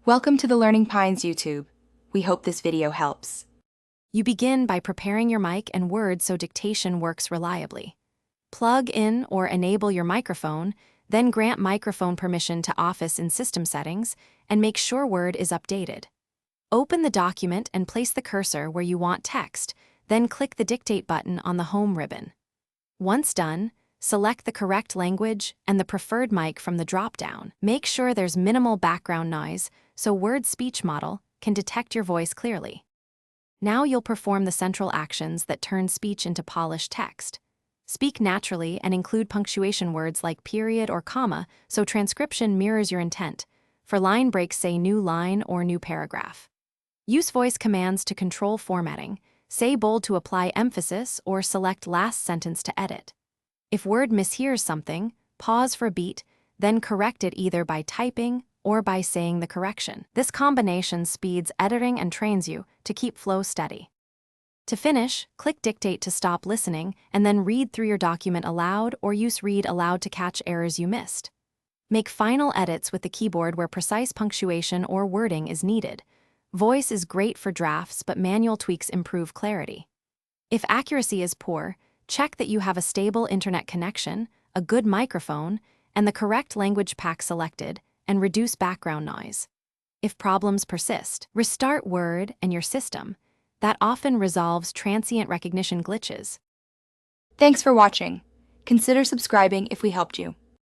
Welcome to the Learning Pines YouTube. We hope this video helps. You begin by preparing your mic and Word so dictation works reliably. Plug in or enable your microphone, then grant microphone permission to Office in System Settings, and make sure Word is updated. Open the document and place the cursor where you want text, then click the Dictate button on the Home ribbon. Once done, select the correct language and the preferred mic from the drop-down. Make sure there's minimal background noise so Word's speech model can detect your voice clearly. Now you'll perform the central actions that turn speech into polished text. Speak naturally and include punctuation words like period or comma so transcription mirrors your intent. For line breaks, say new line or new paragraph. Use voice commands to control formatting. Say bold to apply emphasis or select last sentence to edit. If Word mishears something, pause for a beat, then correct it either by typing or by saying the correction. This combination speeds editing and trains you to keep flow steady. To finish, click Dictate to stop listening and then read through your document aloud or use Read Aloud to catch errors you missed. Make final edits with the keyboard where precise punctuation or wording is needed. Voice is great for drafts, but manual tweaks improve clarity. If accuracy is poor, check that you have a stable internet connection, a good microphone, and the correct language pack selected, and reduce background noise. If problems persist, restart Word and your system. That often resolves transient recognition glitches. Thanks for watching. Consider subscribing if we helped you.